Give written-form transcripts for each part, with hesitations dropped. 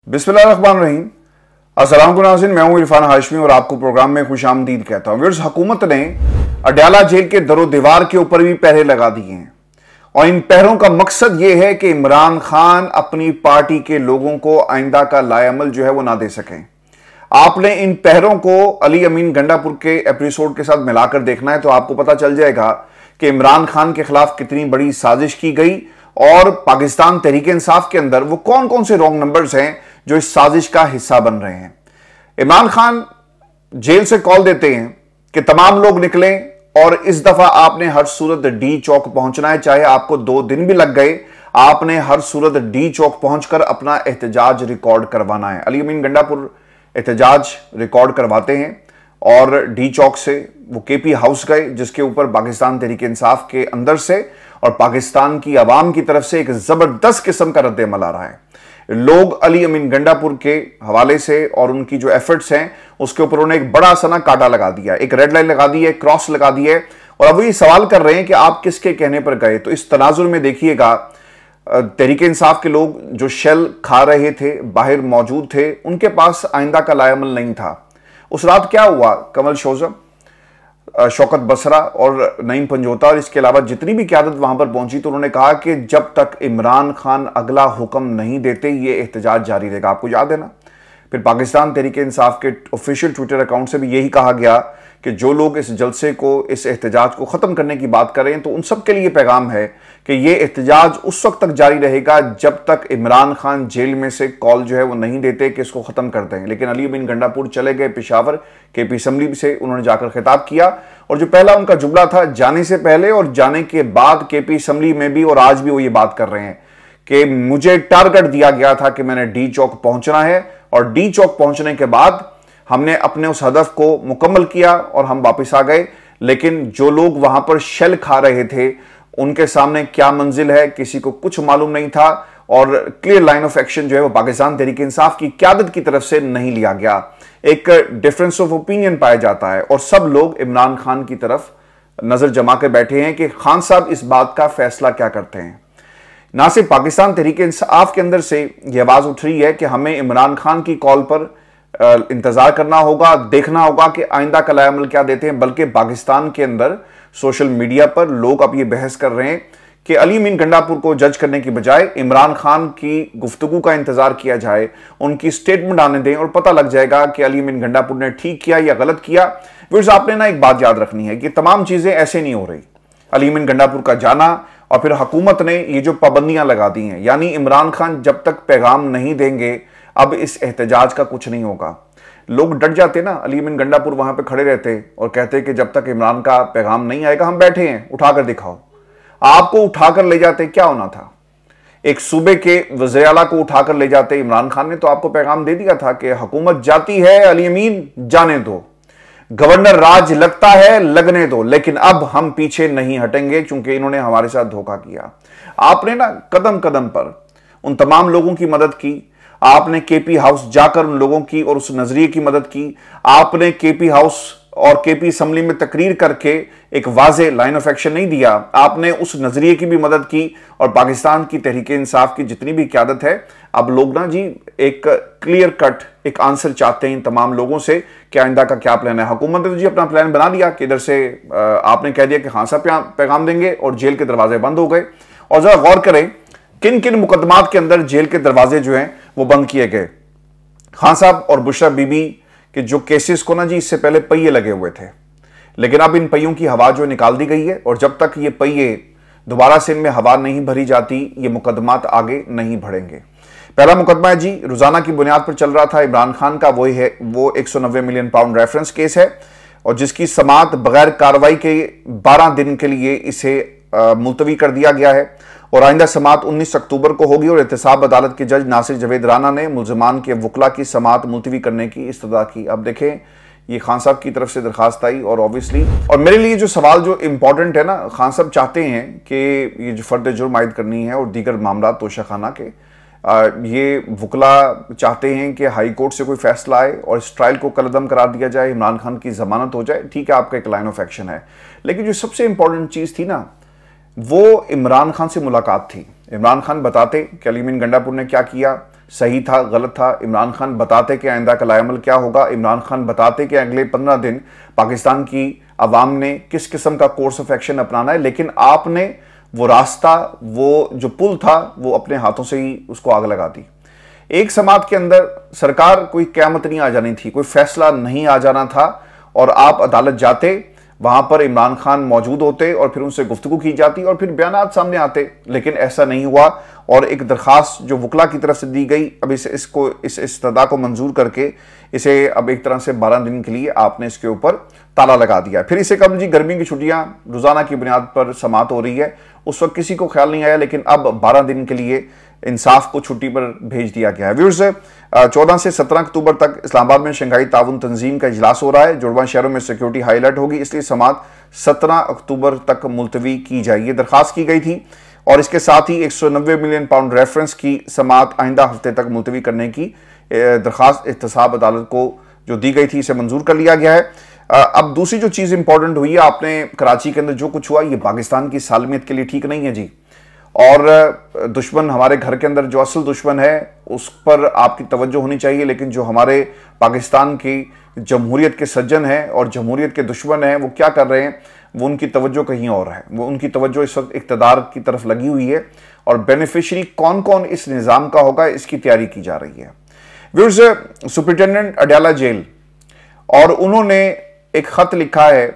बिस्मिल्लाहिर्रहमानिर्रहीम। अस्सलाम नाज़रीन, मैं हूं इरफान हाशमी और आपको प्रोग्राम में खुशामदीद कहता हूं। व्यूअर्स, हुकूमत ने अडयाला जेल के दरो दीवार के ऊपर भी पहरे लगा दिए हैं और इन पहरों का मकसद यह है कि इमरान खान अपनी पार्टी के लोगों को आइंदा का लाएअमल जो है वो ना दे सकें। आपने इन पहरों को अली अमीन गंडापुर के एपिसोड के साथ मिलाकर देखना है तो आपको पता चल जाएगा कि इमरान खान के खिलाफ कितनी बड़ी साजिश की गई और पाकिस्तान तहरीक इंसाफ के अंदर वो कौन कौन से रॉन्ग नंबर्स हैं जो इस साजिश का हिस्सा बन रहे हैं। इमरान खान जेल से कॉल देते हैं कि तमाम लोग निकलें और इस दफा आपने हर सूरत डी चौक पहुंचना है, चाहे आपको 2 दिन भी लग गए, आपने हर सूरत डी चौक पहुंचकर अपना एहतजाज रिकॉर्ड करवाना है। अली अमीन गंडापुर एहतजाज रिकॉर्ड करवाते हैं और डी चौक से वो केपी हाउस गए, जिसके ऊपर पाकिस्तान तहरीक इंसाफ के अंदर से और पाकिस्तान की आवाम की तरफ से एक जबरदस्त किस्म का रद्द-ए-अमल आ रहा है। लोग अली अमीन गंडापुर के हवाले से और उनकी जो एफर्ट्स हैं उसके ऊपर उन्होंने एक बड़ा सा ना कांटा लगा दिया, एक रेड लाइन लगा दी है, क्रॉस लगा दी है और अब ये सवाल कर रहे हैं कि आप किसके कहने पर गए। तो इस तनाजुर में देखिएगा, तहरीक इंसाफ के लोग जो शेल खा रहे थे, बाहर मौजूद थे, उनके पास आइंदा का लाएअमल नहीं था। उस रात क्या हुआ, कमल शोजब, शौकत बसरा और नईम पंजोता और इसके अलावा जितनी भी क़यादत वहां पर पहुंची तो उन्होंने कहा कि जब तक इमरान खान अगला हुक्म नहीं देते ये एहतजाज जारी रहेगा। आपको याद है ना, फिर पाकिस्तान तहरीक इंसाफ के ऑफिशियल ट्विटर अकाउंट से भी यही कहा गया कि जो लोग इस जलसे को, इस एहतजाज को ख़त्म करने की बात करें तो उन सब के लिए पैगाम है कि ये एहतजाज उस वक्त तक जारी रहेगा जब तक इमरान खान जेल में से कॉल जो है वो नहीं देते कि इसको ख़त्म कर दें। लेकिन अली अमीन गंडापुर चले गए पेशावर, केपी असम्बली से उन्होंने जाकर खिताब किया और जो पहला उनका जुमला था जाने से पहले और जाने के बाद केपी असम्बली में भी और आज भी वो ये बात कर रहे हैं कि मुझे टारगेट दिया गया था कि मैंने डी चौक पहुंचना है और डी चौक पहुंचने के बाद हमने अपने उस हदफ को मुकम्मल किया और हम वापस आ गए। लेकिन जो लोग वहां पर शेल खा रहे थे उनके सामने क्या मंजिल है किसी को कुछ मालूम नहीं था और क्लियर लाइन ऑफ एक्शन जो है वो पाकिस्तान तहरीक इंसाफ की क़यादत की तरफ से नहीं लिया गया। एक डिफरेंस ऑफ ओपिनियन पाया जाता है और सब लोग इमरान खान की तरफ नजर जमा के बैठे हैं कि खान साहब इस बात का फैसला क्या करते हैं। ना सिर्फ पाकिस्तान तहरीक इंसाफ के अंदर से यह आवाज उठ रही है कि हमें इमरान खान की कॉल पर इंतजार करना होगा, देखना होगा कि आइंदा का लाएअमल क्या देते हैं, बल्कि पाकिस्तान के अंदर सोशल मीडिया पर लोग अब ये बहस कर रहे हैं कि अली अमीन गंडापुर को जज करने की बजाय इमरान खान की गुफ्तगू का इंतजार किया जाए, उनकी स्टेटमेंट आने दें और पता लग जाएगा कि अली अमीन गंडापुर ने ठीक किया या गलत किया। व्यूअर्स, आपने ना एक बात याद रखनी है कि तमाम चीजें ऐसे नहीं हो रही। अली अमीन गंडापुर का जाना और फिर हुकूमत ने ये जो पाबंदियां लगा दी हैं, यानी इमरान खान जब तक पैगाम नहीं देंगे अब इस एहतजाज का कुछ नहीं होगा। लोग डट जाते ना, अली अमीन गंडापुर वहां पे खड़े रहते और कहते कि जब तक इमरान का पैगाम नहीं आएगा हम बैठे हैं, उठाकर दिखाओ। आपको उठाकर ले जाते, क्या होना था, एक सूबे के वज़ीर आला को उठाकर ले जाते। इमरान खान ने तो आपको पैगाम दे दिया था कि हुकूमत जाती है, अली अमीन जाने दो, गवर्नर राज लगता है, लगने दो, लेकिन अब हम पीछे नहीं हटेंगे क्योंकि इन्होंने हमारे साथ धोखा किया। आपने ना कदम कदम पर उन तमाम लोगों की मदद की, आपने केपी हाउस जाकर उन लोगों की और उस नजरिए की मदद की, आपने केपी हाउस और केपी असम्बली में तकरीर करके एक वाज़े लाइन ऑफ एक्शन नहीं दिया, आपने उस नजरिए की भी मदद की और पाकिस्तान की तहरीक इंसाफ की जितनी भी क़यादत है, अब लोग ना जी एक क्लियर कट एक आंसर चाहते हैं इन तमाम लोगों से कि आइंदा का क्या प्लान है। हुकूमत ने तो जी अपना प्लान बना लिया कि इधर से आपने कह दिया कि खान साहब पैगाम देंगे और जेल के दरवाजे बंद हो गए। और जरा गौर करें किन किन मुकदमात के अंदर जेल के दरवाजे जो हैं वो बंद किए गए। खान साहब और बुशरा बीबी के जो केसेस को ना जी इससे पहले पहिए लगे हुए थे, लेकिन अब इन पहियों की हवा जो निकाल दी गई है और जब तक ये पहिए दोबारा से इनमें हवा नहीं भरी जाती ये मुकदमात आगे नहीं बढ़ेंगे। पहला मुकदमा है जी रोजाना की बुनियाद पर चल रहा था इमरान खान का, वो 190 मिलियन पाउंड रेफरेंस केस है और जिसकी समाअत बगैर कार्रवाई के 12 दिन के लिए इसे मुलतवी कर दिया गया है और आइंदा समाअत 19 अक्टूबर को होगी और एहतसाब अदालत के जज नासिर जवेद राना ने मुल्ज़िमान के वकला की समाअत मुलतवी करने की इस्तदा की। अब देखें, ये खान साहब की तरफ से दरखास्त आई और ऑब्वियसली, और मेरे लिए जो सवाल जो इंपॉर्टेंट है ना, खान साहब चाहते हैं कि ये जो फर्द जुर्म आयद करनी है और दीगर मामला तोशाखाना के, ये वकला चाहते हैं कि हाई कोर्ट से कोई फैसला आए और इस ट्रायल को कलअदम करार दिया जाए, इमरान खान की जमानत हो जाए। ठीक है, आपका एक लाइन ऑफ एक्शन है, लेकिन जो सबसे इंपॉर्टेंट चीज़ थी ना वो इमरान खान से मुलाकात थी। इमरान खान बताते कि अली अमीन गंडापुर ने क्या किया, सही था, गलत था। इमरान खान बताते कि आइंदा का लाएमल क्या होगा, इमरान खान बताते कि अगले 15 दिन पाकिस्तान की अवाम ने किस किस्म का कोर्स ऑफ एक्शन अपनाना है, लेकिन आपने वो रास्ता, वो जो पुल था, वो अपने हाथों से ही उसको आग लगा दी। एक समात के अंदर सरकार कोई क़यामत नहीं आ जानी थी, कोई फैसला नहीं आ जाना था, और आप अदालत जाते, वहां पर इमरान खान मौजूद होते और फिर उनसे गुफ्तगू की जाती और फिर बयानात सामने आते, लेकिन ऐसा नहीं हुआ। और एक दरखास्त जो वकला की तरफ से दी गई, अब इस इस्तदा को मंजूर करके इसे अब एक तरह से 12 दिन के लिए आपने इसके ऊपर ताला लगा दिया। फिर इसे कब जी गर्मी की छुट्टियां रोजाना की बुनियाद पर समात हो रही है, उस वक्त किसी को ख्याल नहीं आया, लेकिन अब 12 दिन के लिए इंसाफ को छुट्टी पर भेज दिया गया है। व्यूअर्स, 14 से 17 अक्टूबर तक इस्लामाबाद में शंघाई ताउन तंजीम का इजलास हो रहा है। जुड़वा शहरों में सिक्योरिटी हाई अलर्ट होगी, इसलिए समात 17 अक्टूबर तक मुलतवी की जाएगी। दरखास्त की गई थी और इसके साथ ही 190 मिलियन पाउंड रेफरेंस की समात आइंदा हफ्ते तक मुलतवी करने की दरखास्त एहतसाब अदालत को जो दी गई थी, इसे मंजूर कर लिया गया है। अब दूसरी जो चीज़ इंपॉर्टेंट हुई है, आपने कराची के अंदर जो कुछ हुआ, ये पाकिस्तान की सालमियत के लिए ठीक नहीं है जी। और दुश्मन हमारे घर के अंदर जो असल दुश्मन है उस पर आपकी तवज्जो होनी चाहिए, लेकिन जो हमारे पाकिस्तान की जमहूरियत के सज्जन हैं और जमहूरियत के दुश्मन हैं, वो क्या कर रहे हैं, वो उनकी तवज्जो कहीं और है। वो उनकी तवज्जो इस वक्त इक़्तिदार की तरफ लगी हुई है और बेनिफिशरी कौन कौन इस निज़ाम का होगा, इसकी तैयारी की जा रही है। व्यूअर्स, सुपरिटेंडेंट अडयाला जेल, और उन्होंने एक ख़त लिखा है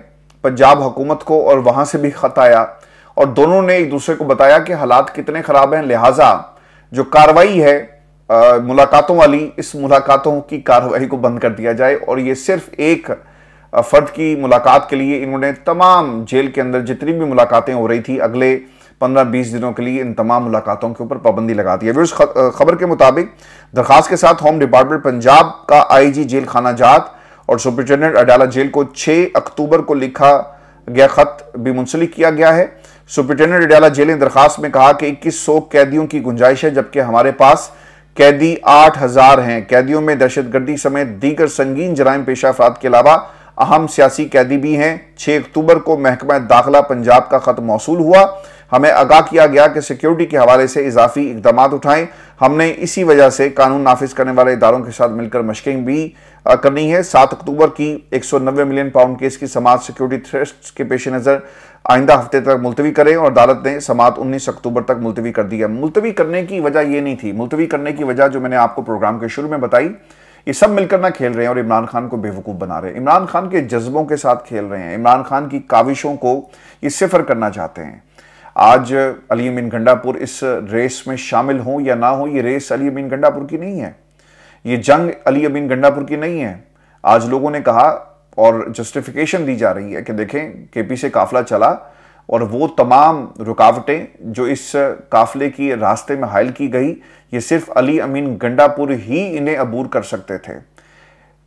पंजाब हुकूमत को और वहाँ से भी ख़त आया, और दोनों ने एक दूसरे को बताया कि हालात कितने ख़राब हैं, लिहाजा जो कार्रवाई है मुलाकातों वाली, इस मुलाकातों की कार्रवाई को बंद कर दिया जाए। और ये सिर्फ एक फ़र्द की मुलाकात के लिए इन्होंने तमाम जेल के अंदर जितनी भी मुलाकातें हो रही थी अगले 15-20 दिनों के लिए इन तमाम मुलाकातों के ऊपर पाबंदी लगा दी है। व्यूअर्स, खबर के मुताबिक दरखास्त के साथ होम डिपार्टमेंट पंजाब का आईजी जेल खाना जात और सुपरिटेंडेंट अडयाला जेल को 6 अक्टूबर को लिखा गया खत भी मुंसलिक किया गया है। सुपरिटेंडेंट अडयाला जेल ने दरखास्त में कहा कि 2100 कैदियों की गुंजाइश है, जबकि हमारे पास कैदी 8000 हैं। कैदियों में दहशतगर्दी समेत दीगर संगीन जराइम पेशा अफराद के अलावा अहम सियासी कैदी भी हैं। 6 अक्टूबर को महकमा दाखिला पंजाब का खत मौसूल हुआ। हमें आगाह किया गया कि सिक्योरिटी के हवाले से इजाफी इकदाम उठाएं। हमने इसी वजह से कानून नाफिज करने वाले इदारों के साथ मिलकर मशकिंग भी करनी है। 7 अक्टूबर की 190 मिलियन पाउंड केस की समात सिक्योरिटी थ्रेट्स के पेश नज़र आइंदा हफ्ते तक मुलतवी करें, और अदालत ने समात 19 अक्टूबर तक मुलतवी कर दी है। मुलतवी करने की वजह ये नहीं थी, मुलतवी करने की वजह जो मैंने आपको प्रोग्राम के शुरू में बताई, ये सब मिलकर ना खेल रहे हैं और इमरान खान को बेवकूफ़ बना रहे हैं, इमरान खान के जज्बों के साथ खेल रहे हैं, इमरान खान की काविशों को ये सिफर करना चाहते हैं। आज अली अमीन गंडापुर इस रेस में शामिल हों या ना हो, ये रेस अली अमीन गंडापुर की नहीं है, ये जंग अली अमीन गंडापुर की नहीं है। आज लोगों ने कहा और जस्टिफिकेशन दी जा रही है कि देखें केपी से काफिला चला और वो तमाम रुकावटें जो इस काफिले की रास्ते में हायल की गई, ये सिर्फ अली अमीन गंडापुर ही इन्हें अबूर कर सकते थे।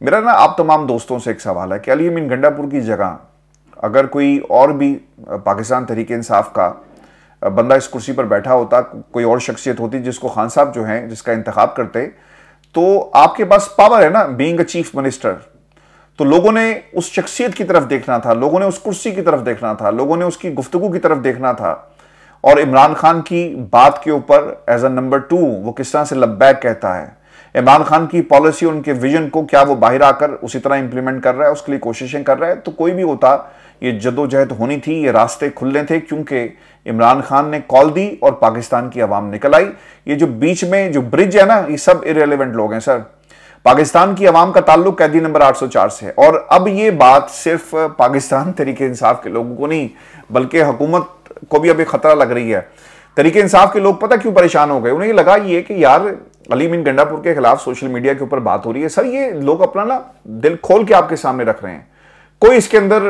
मेरा ना आप तमाम दोस्तों से एक सवाल है कि अली अमीन गंडापुर की जगह अगर कोई और भी पाकिस्तान तहरीक इंसाफ का बंदा इस कुर्सी पर बैठा होता, कोई और शख्सियत होती जिसको खान साहब जो हैं जिसका इंतखाब करते, तो आपके पास पावर है ना बीइंग अ चीफ मिनिस्टर, तो लोगों ने उस शख्सियत की तरफ देखना था, लोगों ने उस कुर्सी की तरफ देखना था, लोगों ने उसकी गुफ्तगू की तरफ देखना था। और इमरान खान की बात के ऊपर एज अ नंबर 2 वो किस तरह से लब्बैक कहता है, इमरान खान की पॉलिसी और उनके विजन को क्या वो बाहर आकर उसी तरह इंप्लीमेंट कर रहा है, उसके लिए कोशिशें कर रहा है। तो कोई भी होता, ये जद्दोजहद होनी थी, ये रास्ते खुलने थे, क्योंकि इमरान खान ने कॉल दी और पाकिस्तान की आवाम निकल आई। ये जो बीच में जो ब्रिज है ना, ये सब इररिलेवेंट लोग हैं सर। पाकिस्तान की आवाम का ताल्लुक कैदी नंबर 804 से है। और अब ये बात सिर्फ पाकिस्तान तरीके इंसाफ के लोगों को नहीं, बल्कि हुकूमत को भी अभी खतरा लग रही है। तरीके इंसाफ के लोग पता क्यों परेशान हो गए, उन्हें ये लगा ये कि यार अली अमीन गंडापुर के खिलाफ सोशल मीडिया के ऊपर बात हो रही है। सर ये लोग अपना ना दिल खोल के आपके सामने रख रहे हैं, कोई इसके अंदर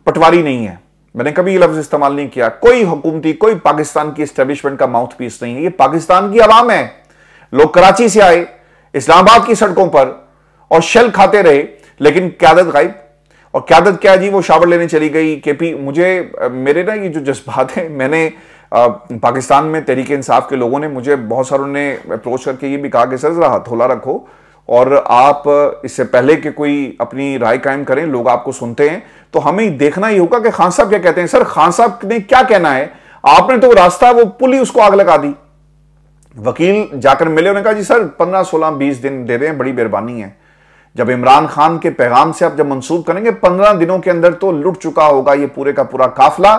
पटवारी नहीं है, मैंने कभी ये लफ्ज इस्तेमाल नहीं किया, कोई हुकूमती, कोई पाकिस्तान की एस्टेब्लिशमेंट का माउथ पीस नहीं है, ये पाकिस्तान की आवाम है। लोग कराची से आए, इस्लामाबाद की सड़कों पर और शल खाते रहे, लेकिन क्यादत गायब। और क्यादत क्या जी, वो शावर लेने चली गई केपी। मेरे ना ये जो जज्बात हैं, मैंने पाकिस्तान में तहरीक इंसाफ के लोगों ने मुझे बहुत सारों ने अप्रोच करके ये भी कहा कि सर जरा हथौला रखो और आप इससे पहले कि कोई अपनी राय कायम करें, लोग आपको सुनते हैं, तो हमें देखना ही होगा कि खान साहब क्या कहते हैं। सर खान साहब ने क्या कहना है, आपने तो रास्ता वो पुल ही उसको आग लगा दी। वकील जाकर मिले, उन्होंने कहा जी सर 15, 16, 20 दिन दे दें, बड़ी मेहरबानी है। जब इमरान खान के पैगाम से आप जब मंसूब करेंगे 15 दिनों के अंदर तो लुट चुका होगा ये पूरे का पूरा काफिला,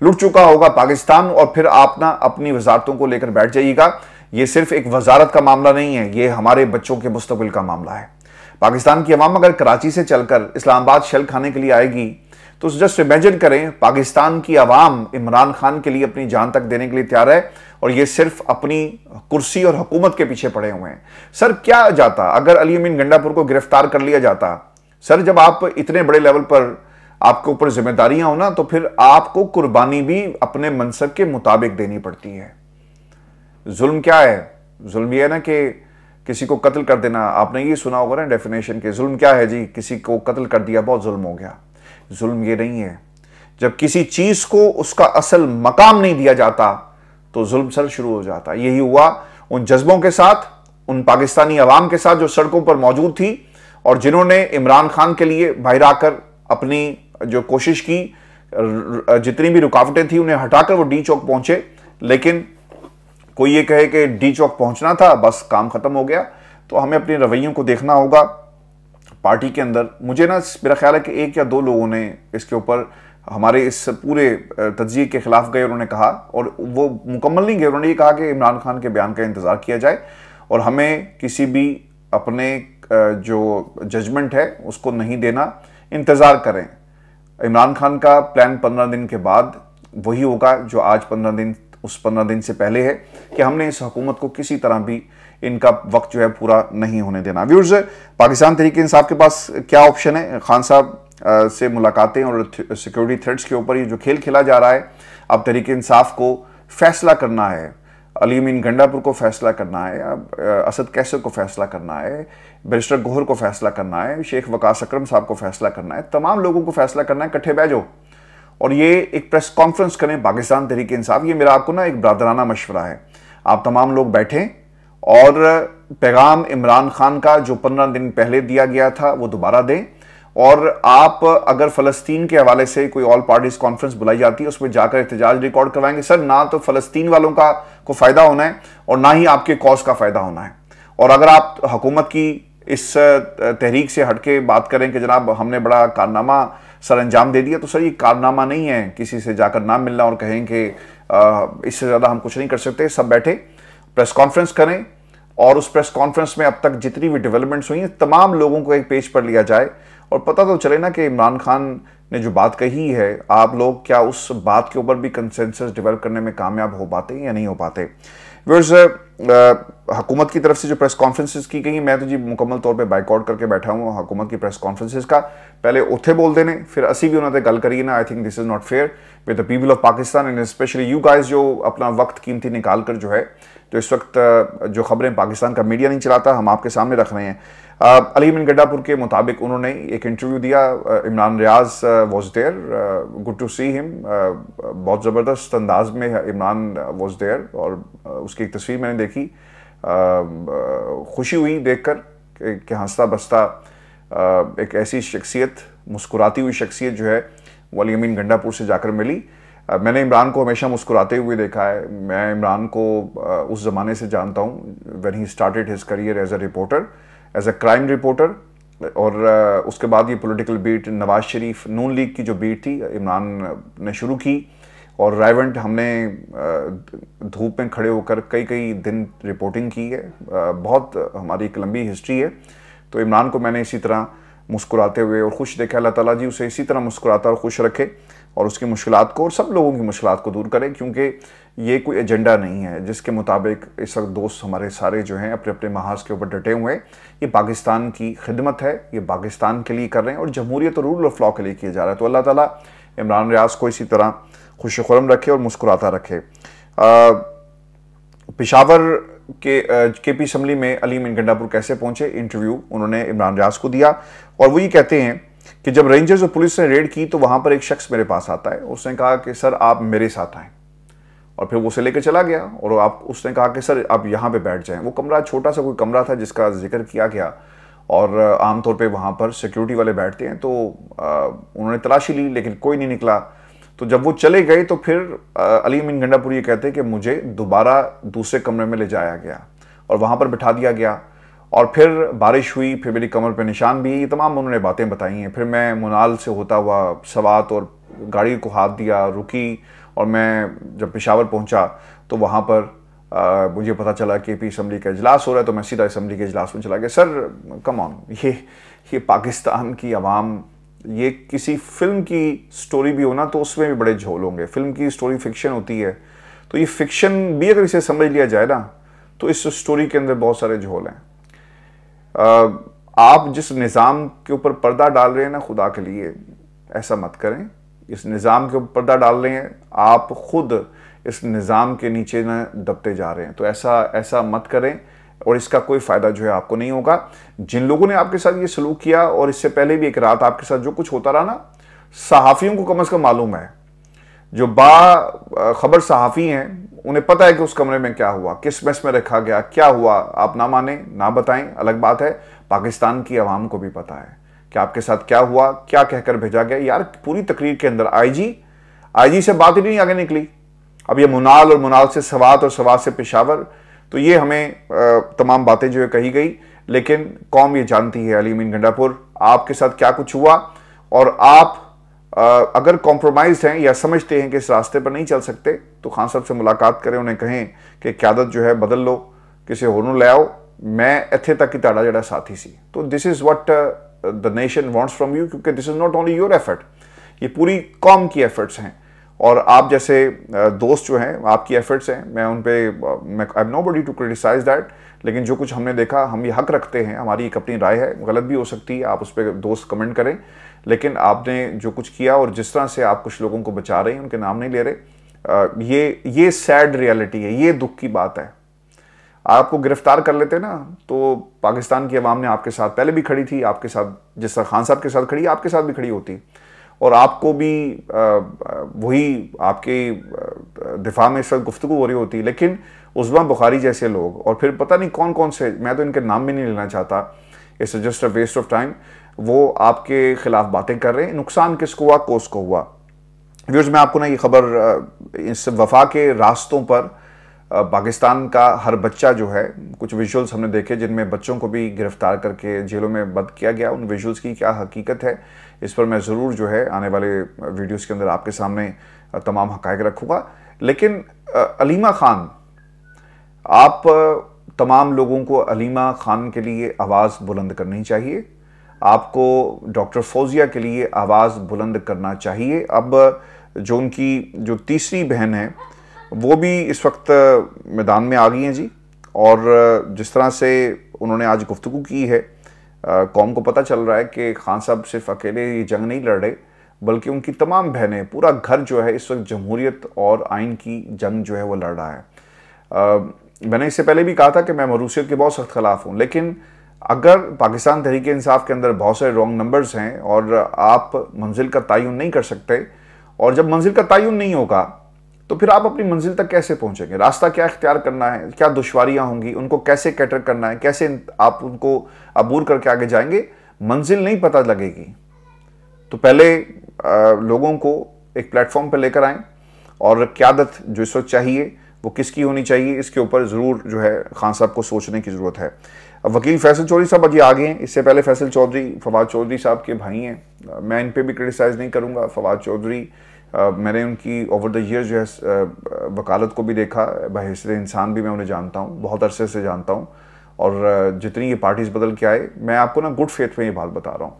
लुट चुका होगा पाकिस्तान, और फिर आप ना अपनी वजारतों को लेकर बैठ जाइएगा। ये सिर्फ एक वजारत का मामला नहीं है, ये हमारे बच्चों के मुस्तकबिल का मामला है। पाकिस्तान की अवाम अगर कराची से चलकर इस्लामाबाद शेल खाने के लिए आएगी तो जस्ट इमेजिन करें, पाकिस्तान की अवाम इमरान खान के लिए अपनी जान तक देने के लिए तैयार है, और ये सिर्फ अपनी कुर्सी और हुकूमत के पीछे पड़े हुए हैं। सर क्या जाता अगर अली अमीन गंडापुर को गिरफ्तार कर लिया जाता? सर जब आप इतने बड़े लेवल पर आपके ऊपर जिम्मेदारियां हो ना, तो फिर आपको कुर्बानी भी अपने मनसब के मुताबिक देनी पड़ती है। जुल्म क्या है? जुल्म यह है ना कि किसी को कत्ल कर देना, आपने ये सुना होगा ना डेफिनेशन के, जुल्म क्या है जी? किसी को कत्ल कर दिया, बहुत जुल्म हो गया। जुल्म ये नहीं है, जब किसी चीज को उसका असल मकाम नहीं दिया जाता तो जुल्म सर शुरू हो जाता। यही हुआ उन जज्बों के साथ, उन पाकिस्तानी अवाम के साथ जो सड़कों पर मौजूद थी और जिन्होंने इमरान खान के लिए बाहर आकर अपनी जो कोशिश की, जितनी भी रुकावटें थी उन्हें हटाकर वो डी चौक पहुंचे। लेकिन कोई ये कहे कि डी चौक पहुंचना था, बस काम खत्म हो गया। तो हमें अपने रवैयों को देखना होगा पार्टी के अंदर। मुझे ना मेरा ख्याल है कि 1 या 2 लोगों ने इसके ऊपर हमारे इस पूरे तज्जिए के खिलाफ गए, उन्होंने कहा, और वो मुकम्मल नहीं गए, उन्होंने ये कहा कि इमरान खान के बयान का इंतजार किया जाए और हमें किसी भी अपने जो जजमेंट है उसको नहीं देना, इंतजार करें। इमरान खान का प्लान 15 दिन के बाद वही होगा जो आज 15 दिन, उस 15 दिन से पहले है, कि हमने इस हुकूमत को किसी तरह भी इनका वक्त जो है पूरा नहीं होने देना। व्यूअर्स, पाकिस्तान तहरीक इंसाफ के पास क्या ऑप्शन है? खान साहब से मुलाकातें और सिक्योरिटी थ्रेट्स के ऊपर ये जो खेल खेला जा रहा है, अब तहरीक इंसाफ को फैसला करना है, अली अमीन गंडापुर को फैसला करना है, अब असद कैसर को फैसला करना है, बैरिस्टर गोहर को फैसला करना है, शेख वकास अकरम साहब को फैसला करना है, तमाम लोगों को फैसला करना है। इकट्ठे बैठो और ये एक प्रेस कॉन्फ्रेंस करें पाकिस्तान तहरीक इंसाफ। ये मेरा आपको ना एक ब्रादराना मशवरा है, आप तमाम लोग बैठें और पैगाम इमरान खान का जो 15 दिन पहले दिया गया था वो दोबारा दें, और आप अगर फ़लस्तीन के हवाले से कोई ऑल पार्टीज कॉन्फ्रेंस बुलाई जाती है उसमें जाकर एहतजाज रिकॉर्ड करवाएंगे। सर ना तो फ़लस्तीन वालों का को फ़ायदा होना है और ना ही आपके कॉज का फ़ायदा होना है। और अगर आप हुकूमत की इस तहरीक से हटके बात करें कि जनाब हमने बड़ा कारनामा सर अंजाम दे दिया, तो सर ये कारनामा नहीं है किसी से जाकर नाम मिलना और कहें कि इससे ज़्यादा हम कुछ नहीं कर सकते। सब बैठे प्रेस कॉन्फ्रेंस करें और उस प्रेस कॉन्फ्रेंस में अब तक जितनी भी डेवलपमेंट्स हुई हैं तमाम लोगों को एक पेज पर लिया जाए और पता तो चले ना कि इमरान खान ने जो बात कही है, आप लोग क्या उस बात के ऊपर भी कंसेंसस डेवलप करने में कामयाब हो पाते हैं या नहीं हो पाते। व्यूअर्स, हुकूमत की तरफ से जो प्रेस कॉन्फ्रेंसेस की गई, मैं तो जी मुकम्मल तौर पे बाइकआउट करके बैठा हूँ हुकूमत की प्रेस कॉन्फ्रेंसेस का। पहले उत्थे बोल देने, फिर असी भी उन्होंने गल करी ना। I think this is not fair with the people of Pakistan and specially you guys जो अपना वक्त कीमती निकाल कर जो है, तो इस वक्त जो खबरें पाकिस्तान का मीडिया नहीं चलाता, हम आपके सामने रख रहे हैं। अली अमीन गंडापुर के मुताबिक उन्होंने एक इंटरव्यू दिया, Imran Riaz was there, good to see him, बहुत ज़बरदस्त अंदाज में इमरान वॉज देयर, और उसकी एक तस्वीर मैंने देखी, खुशी हुई देखकर कि हंसता बसता एक ऐसी शख्सियत, मुस्कुराती हुई शख्सियत जो है वो अली अमीन गंडापुर से जाकर मिली। मैंने इमरान को हमेशा मुस्कुराते हुए देखा है। मैं इमरान को उस ज़माने से जानता हूँ when he started his career as a reporter, as a crime reporter, और उसके बाद ये पॉलिटिकल बीट, नवाज शरीफ नून लीग की जो बीट थी इमरान ने शुरू की, और रायवेंट हमने धूप में खड़े होकर कई दिन रिपोर्टिंग की है। बहुत हमारी एक लंबी हिस्ट्री है। तो इमरान को मैंने इसी तरह मुस्कुराते हुए और खुश देखा। अल्लाह ताला जी उसे इसी तरह मुस्कुराता और खुश रखे और उसकी मुश्किलात को और सब लोगों की मुश्किलात को दूर करें, क्योंकि ये कोई एजेंडा नहीं है जिसके मुताबिक इस वक्त दोस्त हमारे सारे जो हैं अपने अपने महाज के ऊपर डटे हुए हैं। ये पाकिस्तान की खिदमत है, ये पाकिस्तान के लिए कर रहे हैं और जमहूरियत और रूल ऑफ लॉ के लिए किया जा रहा है। तो अल्लाह ताला इमरान रियाज को इसी तरह खुश खुरम रखे और मुस्कुराता रखे। पेशावर के पी असम्बली में अली अमीन गंडापुर कैसे पहुंचे, इंटरव्यू उन्होंने इमरान रियाज को दिया, और वो ये कहते हैं कि जब रेंजर्स और पुलिस ने रेड की तो वहां पर एक शख्स मेरे पास आता है, उसने कहा कि सर आप मेरे साथ आएँ, और फिर वो उसे लेकर चला गया और उसने कहा कि सर आप यहाँ पे बैठ जाएं। वो कमरा छोटा सा कोई कमरा था जिसका जिक्र किया गया, और आमतौर पे वहाँ पर सिक्योरिटी वाले बैठते हैं। तो उन्होंने तलाशी ली लेकिन कोई नहीं निकला। तो जब वो चले गए तो फिर अली अमीन गंडापुर ये कहते हैं कि मुझे दोबारा दूसरे कमरे में ले जाया गया और वहाँ पर बिठा दिया गया, और फिर बारिश हुई, फिर मेरी कमर पे निशान भी, ये तमाम उन्होंने बातें बताई हैं। फिर मैं मुनाल से होता हुआ सवात और गाड़ी को हाथ दिया, रुकी, और मैं जब पेशावर पहुंचा तो वहाँ पर मुझे पता चला कि पी असम्बली का इजलास हो रहा है, तो मैं सीधा असम्बली के इजलास में चला गया। सर कम ऑन, ये पाकिस्तान की आवाम, ये किसी फिल्म की स्टोरी भी हो ना तो उसमें भी बड़े झोल होंगे। फिल्म की स्टोरी फिक्शन होती है, तो ये फिक्शन भी अगर इसे समझ लिया जाए ना तो इस स्टोरी के अंदर बहुत सारे झोल हैं। आप जिस निज़ाम के ऊपर पर्दा डाल रहे हैं ना, खुदा के लिए ऐसा मत करें। इस निज़ाम के ऊपर पर्दा डाल रहे हैं, आप खुद इस निज़ाम के नीचे ना दबते जा रहे हैं, तो ऐसा मत करें, और इसका कोई फ़ायदा जो है आपको नहीं होगा। जिन लोगों ने आपके साथ ये सलूक किया, और इससे पहले भी एक रात आपके साथ जो कुछ होता रहा ना, सहाफ़ियों को कम से कम मालूम है, जो खबर सहाफ़ी हैं उन्हें पता है कि उस कमरे में क्या हुआ, किस मैस में रखा गया, क्या हुआ। आप ना माने ना बताएं अलग बात है, पाकिस्तान की आवाम को भी पता है कि आपके साथ क्या हुआ, क्या कहकर भेजा गया। यार पूरी तकरीर के अंदर आईजी से बात ही नहीं आगे निकली। अब ये मुनाल, और मुनाल से सवात, और सवात से पेशावर, तो ये हमें तमाम बातें जो है कही गई, लेकिन कौम ये जानती है अली अमीन गंडापुर आपके साथ क्या कुछ हुआ, और आप अगर कॉम्प्रोमाइज हैं या समझते हैं कि इस रास्ते पर नहीं चल सकते, तो खान साहब से मुलाकात करें, उन्हें कहें कि क़यादत जो है बदल लो, किसी होर नूं ले आओ, मैं इत्थे तक ही ताड़ा जड़ा साथी सी। तो this is what the nation wants from you, क्योंकि this is not only your effort, ये पूरी कौम की एफर्ट्स हैं, और आप जैसे दोस्त जो हैं आपकी एफर्ट्स हैं, मैं उन पर I am nobody to criticise that, लेकिन जो कुछ हमने देखा, हम ये हक रखते हैं, हमारी एक अपनी राय है, गलत भी हो सकती है, आप उस पर दोस्त कमेंट करें, लेकिन आपने जो कुछ किया और जिस तरह से आप कुछ लोगों को बचा रहे हैं, उनके नाम नहीं ले रहे, ये सैड रियलिटी है, ये दुख की बात है। आपको गिरफ्तार कर लेते ना तो पाकिस्तान की आवाम ने आपके साथ पहले भी खड़ी थी, आपके साथ जिस तरह खान साहब के साथ खड़ी, आपके साथ भी खड़ी होती, और आपको भी वही आपके दिफा में इस वक्त गुफ्तगू हो रही होती। लेकिन उस्मा बुखारी जैसे लोग, और फिर पता नहीं कौन कौन से, मैं तो इनके नाम भी नहीं लेना चाहता, it's just a waste of time, वो आपके खिलाफ बातें कर रहे हैं। नुकसान किसको हुआ, कोस को हुआ। व्यूअर्स, मैं आपको ना ये खबर, इस वफा के रास्तों पर पाकिस्तान का हर बच्चा जो है, कुछ विजुअल्स हमने देखे जिनमें बच्चों को भी गिरफ्तार करके जेलों में बंद किया गया, उन विजुअल्स की क्या हकीकत है, इस पर मैं ज़रूर जो है आने वाले वीडियोस के अंदर आपके सामने तमाम हक़ाइक़ रखूँगा। लेकिन अलीमा खान, आप तमाम लोगों को अलीमा खान के लिए आवाज़ बुलंद करनी चाहिए, आपको डॉक्टर फौजिया के लिए आवाज़ बुलंद करना चाहिए। अब जो उनकी जो तीसरी बहन है वो भी इस वक्त मैदान में आ गई हैं जी, और जिस तरह से उन्होंने आज गुफ्तगू की है, कौम को पता चल रहा है कि खान साहब सिर्फ अकेले ये जंग नहीं लड़ रहे, बल्कि उनकी तमाम बहनें, पूरा घर जो है इस वक्त जमहूरियत और आइन की जंग जो है वो लड़ रहा है। मैंने इससे पहले भी कहा था कि मैं मरूसियत के बहुत सख्त खिलाफ हूँ, लेकिन अगर पाकिस्तान तहरीक इंसाफ के अंदर बहुत सारे रॉन्ग नंबर्स हैं और आप मंजिल का तयन नहीं कर सकते, और जब मंजिल का तयन नहीं होगा तो फिर आप अपनी मंजिल तक कैसे पहुंचेंगे, रास्ता क्या इख्तियार करना है, क्या दुश्वारियां होंगी, उनको कैसे कैटर करना है, कैसे आप उनको अबूर करके आगे जाएंगे, मंजिल नहीं पता लगेगी। तो पहले लोगों को एक प्लेटफॉर्म पर लेकर आएँ, और क़यादत जो इस वक्त चाहिए वो किसकी होनी चाहिए, इसके ऊपर ज़रूर जो है खान साहब को सोचने की ज़रूरत है। अब वकील फैसल चौधरी साहब अजी आ गए हैं, इससे पहले फैसल चौधरी फवाद चौधरी साहब के भाई हैं, मैं इन पे भी क्रिटिसाइज़ नहीं करूँगा। फवाद चौधरी मैंने उनकी ओवर द ईयर जो है वकालत को भी देखा, बहैसियत इंसान भी मैं उन्हें जानता हूँ, बहुत अरसे से जानता हूँ, और जितनी ये पार्टीज़ बदल के आए, मैं आपको ना गुड फेथ में ये बात बता रहा हूँ।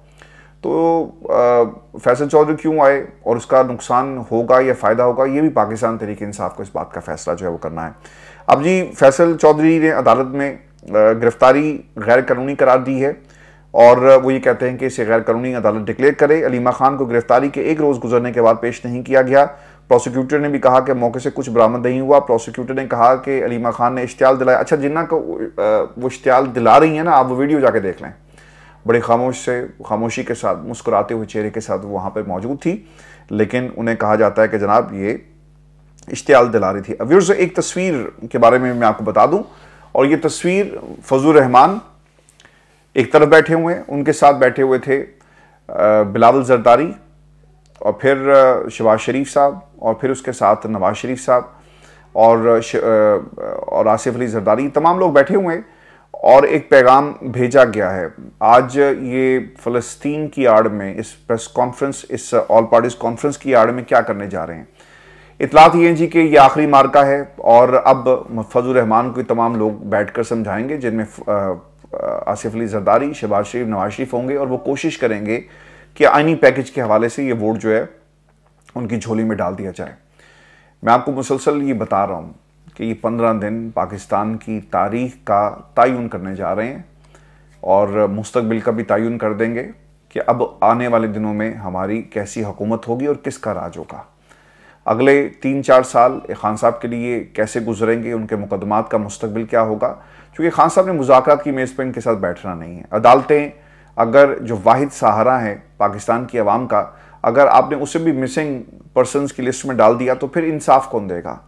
तो फैसल चौधरी क्यों आए और उसका नुकसान होगा या फ़ायदा होगा, ये भी पाकिस्तान तहरीक इंसाफ को इस बात का फ़ैसला जो है वो करना है। अब जी फैसल चौधरी ने अदालत में गिरफ्तारी गैर कानूनी करार दी है, और वो ये कहते हैं कि इसे गैर कानूनी अदालत डिक्लेयर करे। अलीमा खान को गिरफ्तारी के एक रोज़ गुजरने के बाद पेश नहीं किया गया। प्रोसिक्यूटर ने भी कहा कि मौके से कुछ बरामद नहीं हुआ। प्रोसिक्यूटर ने कहा कि अलीमा खान ने इश्तियाल दिलाया। अच्छा, जिन्ना को वो इश्तियाल दिला रही हैं ना, आप वो वीडियो जाके देख लें, बड़े खामोशी के साथ, मुस्कुराते हुए चेहरे के साथ वो वहाँ पर मौजूद थी, लेकिन उन्हें कहा जाता है कि जनाब ये इश्तियाल दिला रही थी। अब व्यूअर्स, एक तस्वीर के बारे में मैं आपको बता दूँ, और ये तस्वीर फजलुर रहमान एक तरफ बैठे हुए हैं, उनके साथ बैठे हुए थे बिलावल जरदारी, और फिर शहबाज शरीफ साहब, और फिर उसके साथ नवाज शरीफ साहब और आसिफ अली जरदारी, तमाम लोग बैठे हुए हैं और एक पैगाम भेजा गया है। आज ये फ़लस्तीन की आड़ में इस प्रेस कॉन्फ्रेंस, इस ऑल पार्टीज कॉन्फ्रेंस की आड़ में क्या करने जा रहे हैं। इतलात ये हैं जी कि ये आखिरी मार्का है और अब फजल रहमान को तमाम लोग बैठकर समझाएंगे, जिनमें आसिफ अली जरदारी, शहबाज शरीफ, नवाज शरीफ होंगे, और वो कोशिश करेंगे कि आईनी पैकेज के हवाले से ये वोट जो है उनकी झोली में डाल दिया जाए। मैं आपको मुसलसल ये बता रहा हूँ कि ये 15 दिन पाकिस्तान की तारीख का तयन करने जा रहे हैं और मुस्तकबिल का भी तयन कर देंगे कि अब आने वाले दिनों में हमारी कैसी हुकूमत होगी और किसका राज होगा। अगले 3-4 साल खान साहब के लिए कैसे गुजरेंगे, उनके मुकदमात का मुस्तकबिल क्या होगा, क्योंकि खान साहब ने मुज़ाकरात की मेज़ पर इनके साथ बैठना नहीं है। अदालतें, अगर जो वाहिद सहारा है पाकिस्तान की आवाम का, अगर आपने उसे भी मिसिंग पर्सनस की लिस्ट में डाल दिया तो फिर इंसाफ कौन देगा।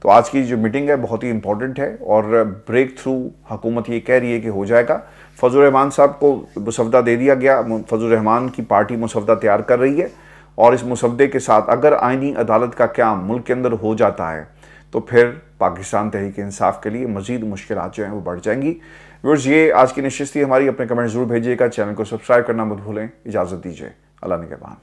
तो आज की जो मीटिंग है बहुत ही इंपॉर्टेंट है और ब्रेक थ्रू हुकूमत ये कह रही है कि हो जाएगा। फजल रहमान साहब को मुसवदा दे दिया गया, फजल रहमान की पार्टी मुसवदा तैयार कर रही है और इस मुसवदे के साथ अगर आईनी अदालत का क़याम मुल्क के अंदर हो जाता है तो फिर पाकिस्तान तहरीक इंसाफ के लिए मज़ीद मुश्किलात जो हैं वो बढ़ जाएंगी। व्यूअर्स, ये आज की नशिस्त थी हमारी। अपने कमेंट ज़रूर भेजिएगा, चैनल को सब्सक्राइब करना मत भूलें। इजाज़त दीजिए, अल्लाह निगहबान।